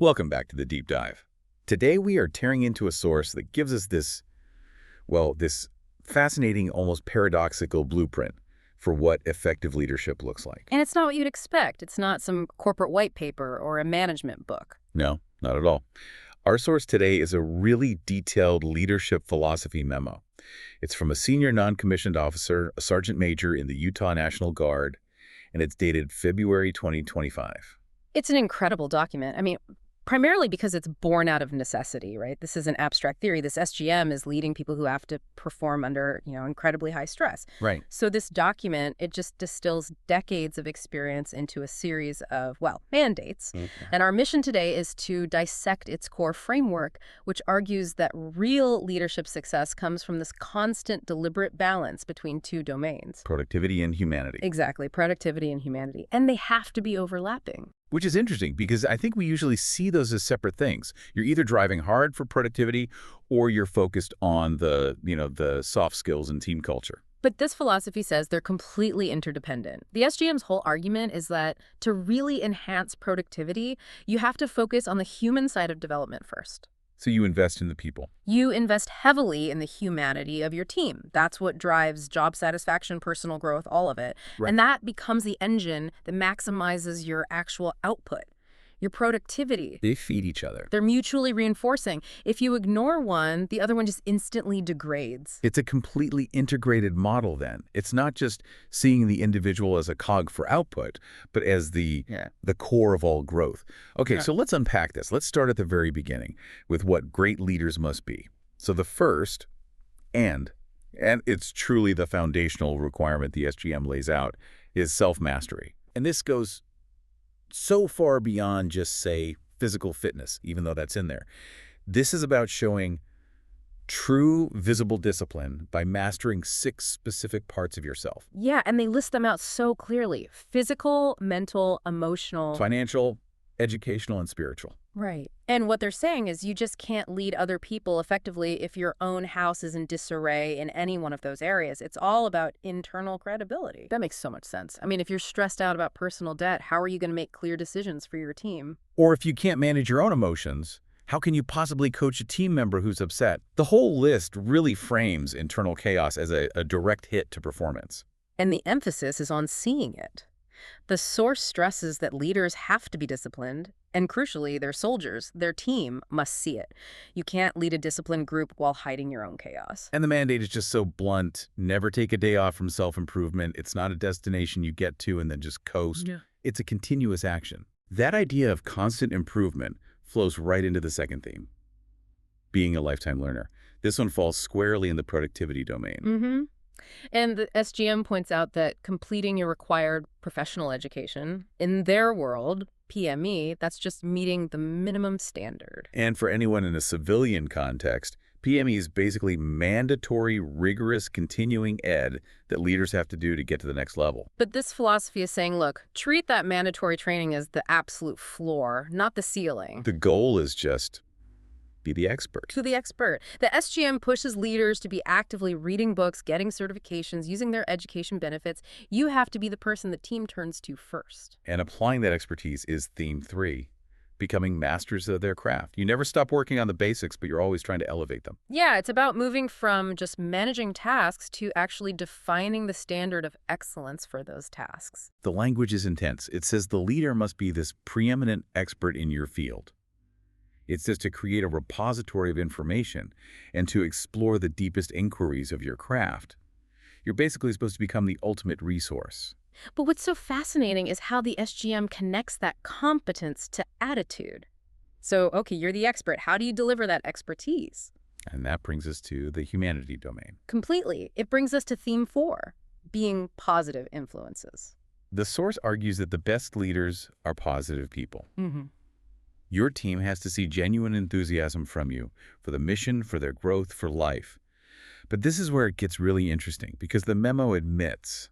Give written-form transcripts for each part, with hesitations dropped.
Welcome back to the Deep Dive. Today we are tearing into a source that gives us this fascinating, almost paradoxical blueprint for what effective leadership looks like. And it's not what you'd expect. It's not some corporate white paper or a management book. No, not at all. Our source today is a really detailed leadership philosophy memo. It's from a senior non-commissioned officer, a sergeant major in the Utah National Guard, and it's dated February 2025. It's an incredible document. Primarily because it's born out of necessity, right? This is an abstract theory. This SGM is leading people who have to perform under, incredibly high stress. Right. So this document, it just distills decades of experience into a series of, mandates. Okay. And our mission today is to dissect its core framework, which argues that real leadership success comes from this constant, deliberate balance between two domains. Productivity and humanity. Exactly, productivity and humanity. And they have to be overlapping. Which is interesting because I think we usually see those as separate things. You're either driving hard for productivity or you're focused on the soft skills and team culture. But this philosophy says they're completely interdependent. The SGM's whole argument is that to really enhance productivity, you have to focus on the human side of development first. So you invest in the people. You invest heavily in the humanity of your team. That's what drives job satisfaction, personal growth, all of it. Right. And that becomes the engine that maximizes your actual output, your productivity. They feed each other. They're mutually reinforcing. If you ignore one, the other one just instantly degrades. It's a completely integrated model then. It's not just seeing the individual as a cog for output, but as the core of all growth. Okay, so let's unpack this. Let's start at the very beginning with what great leaders must be. So the first, and it's truly the foundational requirement the SGM lays out, is self-mastery. And this goes so far beyond just, say, physical fitness, even though that's in there. This is about showing true visible discipline by mastering 6 specific parts of yourself. Yeah, and they list them out so clearly. Physical, mental, emotional. Financial, educational, and spiritual. Right. And what they're saying is you just can't lead other people effectively if your own house is in disarray in any one of those areas. It's all about internal credibility. That makes so much sense. If you're stressed out about personal debt, how are you going to make clear decisions for your team? Or if you can't manage your own emotions, how can you possibly coach a team member who's upset? The whole list really frames internal chaos as a direct hit to performance. And the emphasis is on seeing it. The source stresses that leaders have to be disciplined, and crucially, their soldiers, their team, must see it. You can't lead a disciplined group while hiding your own chaos. And the mandate is just so blunt. Never take a day off from self-improvement. It's not a destination you get to and then just coast. Yeah. It's a continuous action. That idea of constant improvement flows right into the second theme, being a lifetime learner. This one falls squarely in the productivity domain. Mm-hmm. And the SGM points out that completing your required professional education, in their world, PME, that's just meeting the minimum standard. And for anyone in a civilian context, PME is basically mandatory, rigorous, continuing ed that leaders have to do to get to the next level. But this philosophy is saying, look, treat that mandatory training as the absolute floor, not the ceiling. The goal is just be the expert. To the expert. The SGM pushes leaders to be actively reading books, getting certifications, using their education benefits. You have to be the person the team turns to first. And applying that expertise is theme 3, becoming masters of their craft. You never stop working on the basics, but you're always trying to elevate them. Yeah, it's about moving from just managing tasks to actually defining the standard of excellence for those tasks. The language is intense. It says the leader must be this preeminent expert in your field. It's just to create a repository of information and to explore the deepest inquiries of your craft. You're basically supposed to become the ultimate resource. But what's so fascinating is how the SGM connects that competence to attitude. So, okay, you're the expert. How do you deliver that expertise? And that brings us to the humanity domain. Completely. It brings us to theme 4, being positive influences. The source argues that the best leaders are positive people. Mm-hmm. Your team has to see genuine enthusiasm from you for the mission, for their growth, for life. But this is where it gets really interesting because the memo admits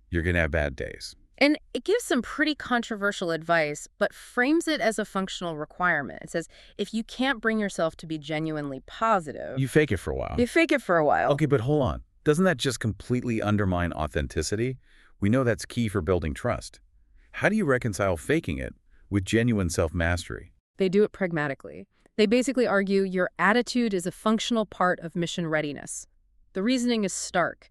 you're going to have bad days. And it gives some pretty controversial advice, but frames it as a functional requirement. It says, if you can't bring yourself to be genuinely positive... You fake it for a while. You fake it for a while. Okay, but hold on. Doesn't that just completely undermine authenticity? We know that's key for building trust. How do you reconcile faking it with genuine self-mastery? They do it pragmatically. They basically argue your attitude is a functional part of mission readiness. The reasoning is stark.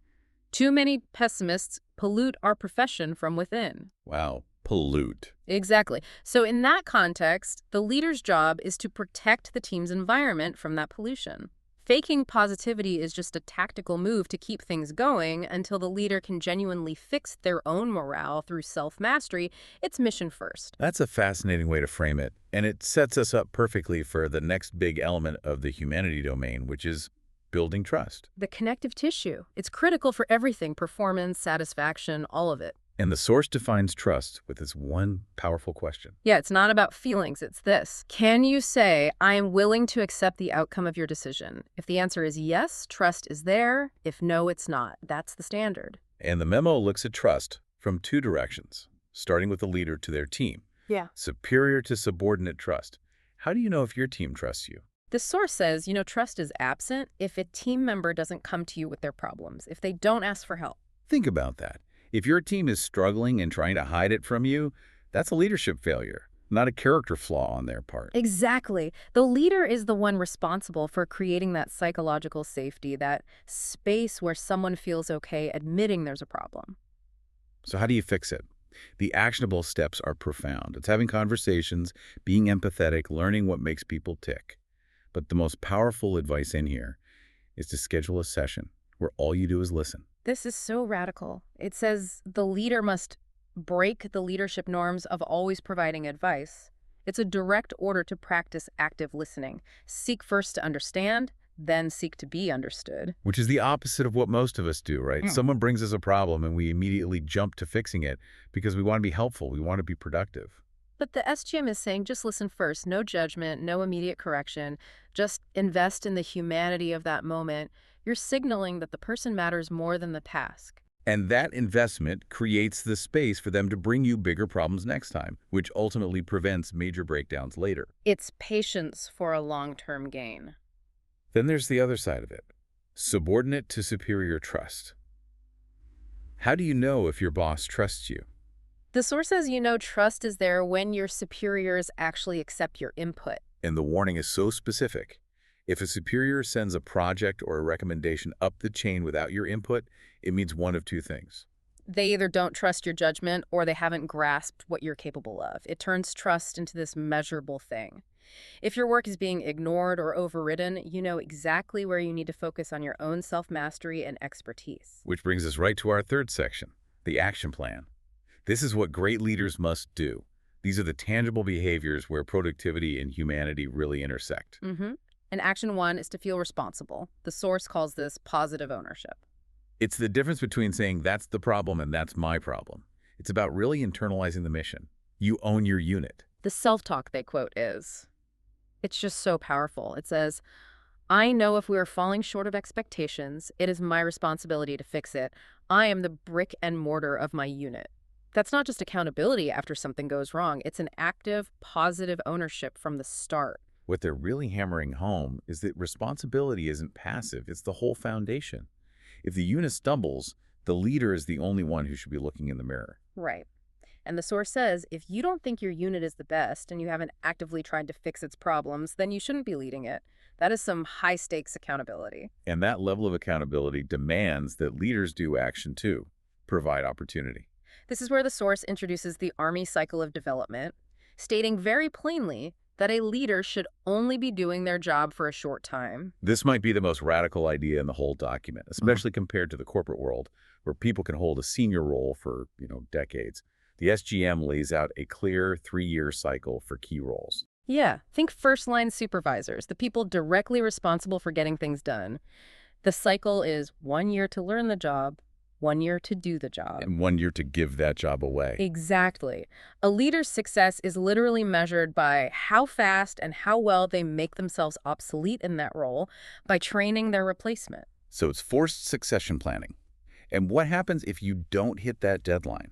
Too many pessimists pollute our profession from within. Wow, pollute. Exactly. So in that context, the leader's job is to protect the team's environment from that pollution. Faking positivity is just a tactical move to keep things going until the leader can genuinely fix their own morale through self-mastery. It's mission first. That's a fascinating way to frame it, and it sets us up perfectly for the next big element of the humanity domain, which is building trust. The connective tissue. It's critical for everything, performance, satisfaction, all of it. And the source defines trust with this one powerful question. Yeah, it's not about feelings, it's this. Can you say, I am willing to accept the outcome of your decision? If the answer is yes, trust is there. If no, it's not. That's the standard. And the memo looks at trust from two directions, starting with the leader to their team. Yeah. Superior to subordinate trust. How do you know if your team trusts you? The source says, trust is absent if a team member doesn't come to you with their problems, if they don't ask for help. Think about that. If your team is struggling and trying to hide it from you, that's a leadership failure, not a character flaw on their part. Exactly. The leader is the one responsible for creating that psychological safety, that space where someone feels okay admitting there's a problem. So how do you fix it? The actionable steps are profound. It's having conversations, being empathetic, learning what makes people tick. But the most powerful advice in here is to schedule a session where all you do is listen. This is so radical. It says the leader must break the leadership norms of always providing advice. It's a direct order to practice active listening. Seek first to understand, then seek to be understood. Which is the opposite of what most of us do, right? Someone brings us a problem and we immediately jump to fixing it because we want to be helpful, we want to be productive. But the SGM is saying just listen first, no judgment, no immediate correction, just invest in the humanity of that moment. You're signaling that the person matters more than the task. And that investment creates the space for them to bring you bigger problems next time, which ultimately prevents major breakdowns later. It's patience for a long-term gain. Then there's the other side of it. Subordinate to superior trust. How do you know if your boss trusts you? The source says trust is there when your superiors actually accept your input. And the warning is so specific. If a superior sends a project or a recommendation up the chain without your input, it means one of two things. They either don't trust your judgment or they haven't grasped what you're capable of. It turns trust into this measurable thing. If your work is being ignored or overridden, you know exactly where you need to focus on your own self-mastery and expertise. Which brings us right to our third section, the action plan. This is what great leaders must do. These are the tangible behaviors where productivity and humanity really intersect. And action one is to feel responsible. The source calls this positive ownership. It's the difference between saying that's the problem and that's my problem. It's about really internalizing the mission. You own your unit. The self-talk they quote is, it's just so powerful. It says, I know if we are falling short of expectations, it is my responsibility to fix it. I am the brick and mortar of my unit. That's not just accountability after something goes wrong. It's an active, positive ownership from the start. What they're really hammering home is that responsibility isn't passive. It's the whole foundation. If the unit stumbles, the leader is the only one who should be looking in the mirror. Right. And the source says, if you don't think your unit is the best and you haven't actively tried to fix its problems, then you shouldn't be leading it. That is some high-stakes accountability. And that level of accountability demands that leaders do action too, provide opportunity. This is where the source introduces the Army cycle of development, stating very plainly that a leader should only be doing their job for a short time. This might be the most radical idea in the whole document, especially compared to the corporate world, where people can hold a senior role for, decades. The SGM lays out a clear 3-year cycle for key roles. Yeah, think first-line supervisors, the people directly responsible for getting things done. The cycle is 1 year to learn the job, 1 year to do the job. And 1 year to give that job away. Exactly. A leader's success is literally measured by how fast and how well they make themselves obsolete in that role by training their replacement. So it's forced succession planning. And what happens if you don't hit that deadline?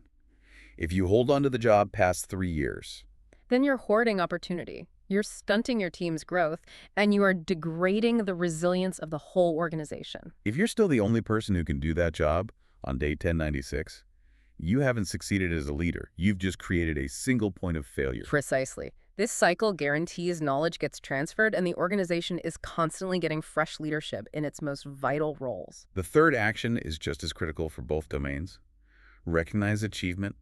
If you hold on to the job past 3 years? Then you're hoarding opportunity. You're stunting your team's growth, and you are degrading the resilience of the whole organization. If you're still the only person who can do that job on day 1096, you haven't succeeded as a leader. You've just created a single point of failure. Precisely. This cycle guarantees knowledge gets transferred and the organization is constantly getting fresh leadership in its most vital roles. The third action is just as critical for both domains. Recognize achievement.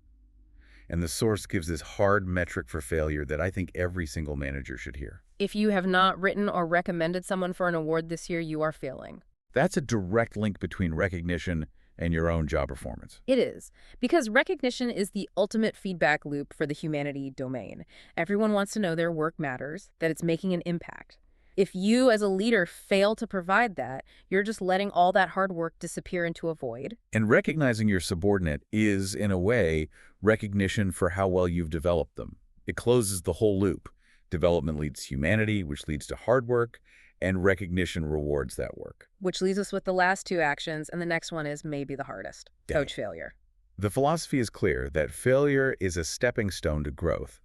And the source gives this hard metric for failure that I think every single manager should hear. If you have not written or recommended someone for an award this year, you are failing. That's a direct link between recognition and your own job performance. It is, because recognition is the ultimate feedback loop for the humanity domain. Everyone wants to know their work matters, that it's making an impact. If you as a leader fail to provide that, you're just letting all that hard work disappear into a void. And recognizing your subordinate is, in a way, recognition for how well you've developed them. It closes the whole loop. Development leads to humanity, which leads to hard work, and recognition rewards that work. Which leaves us with the last two actions, and the next one is maybe the hardest. Coach failure. The philosophy is clear that failure is a stepping stone to growth,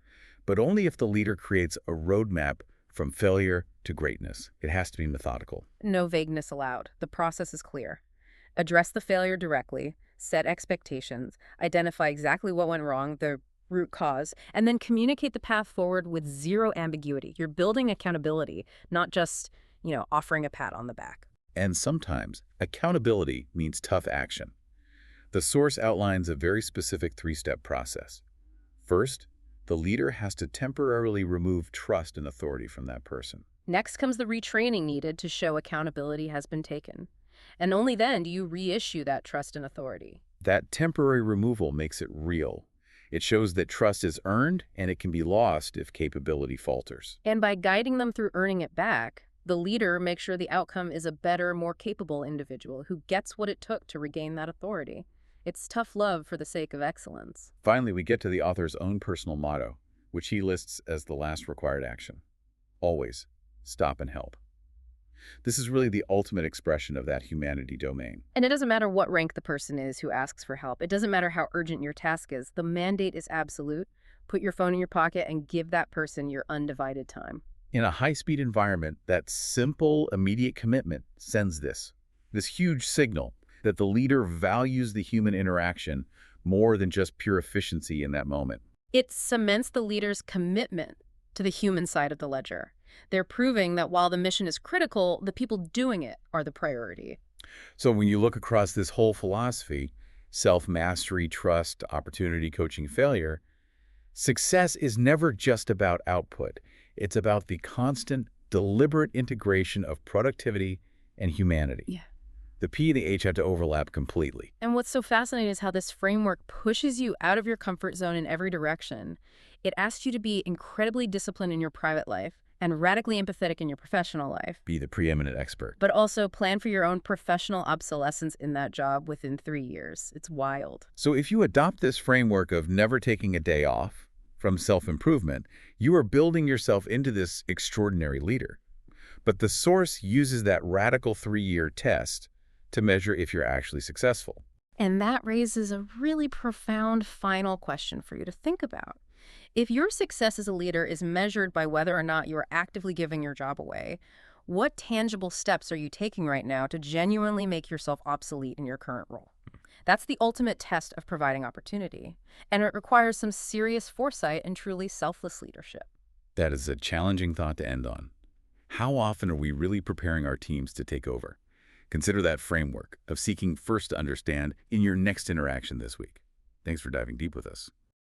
but only if the leader creates a roadmap from failure to greatness. It has to be methodical. No vagueness allowed. The process is clear. Address the failure directly, set expectations, identify exactly what went wrong, the root cause, and then communicate the path forward with zero ambiguity. You're building accountability, not just, offering a pat on the back. And sometimes accountability means tough action. The source outlines a very specific three-step process. First, the leader has to temporarily remove trust and authority from that person. Next comes the retraining needed to show accountability has been taken. And only then do you reissue that trust and authority. That temporary removal makes it real. It shows that trust is earned and it can be lost if capability falters. And by guiding them through earning it back, the leader makes sure the outcome is a better, more capable individual who gets what it took to regain that authority. It's tough love for the sake of excellence. Finally, we get to the author's own personal motto, which he lists as the last required action. Always stop and help. This is really the ultimate expression of that humanity domain. And it doesn't matter what rank the person is who asks for help. It doesn't matter how urgent your task is. The mandate is absolute. Put your phone in your pocket and give that person your undivided time. In a high-speed environment, that simple, immediate commitment sends this huge signal that the leader values the human interaction more than just pure efficiency in that moment. It cements the leader's commitment to the human side of the ledger. They're proving that while the mission is critical, the people doing it are the priority. So when you look across this whole philosophy, self-mastery, trust, opportunity, coaching, failure, success is never just about output. It's about the constant, deliberate integration of productivity and humanity. Yeah. The P and the H have to overlap completely. And what's so fascinating is how this framework pushes you out of your comfort zone in every direction. It asks you to be incredibly disciplined in your private life and radically empathetic in your professional life. Be the preeminent expert. But also plan for your own professional obsolescence in that job within 3 years. It's wild. So if you adopt this framework of never taking a day off from self-improvement, you are building yourself into this extraordinary leader. But the source uses that radical 3-year test to measure if you're actually successful. And that raises a really profound final question for you to think about. If your success as a leader is measured by whether or not you are actively giving your job away, what tangible steps are you taking right now to genuinely make yourself obsolete in your current role? That's the ultimate test of providing opportunity, and it requires some serious foresight and truly selfless leadership. That is a challenging thought to end on. How often are we really preparing our teams to take over? Consider that framework of seeking first to understand in your next interaction this week. Thanks for diving deep with us.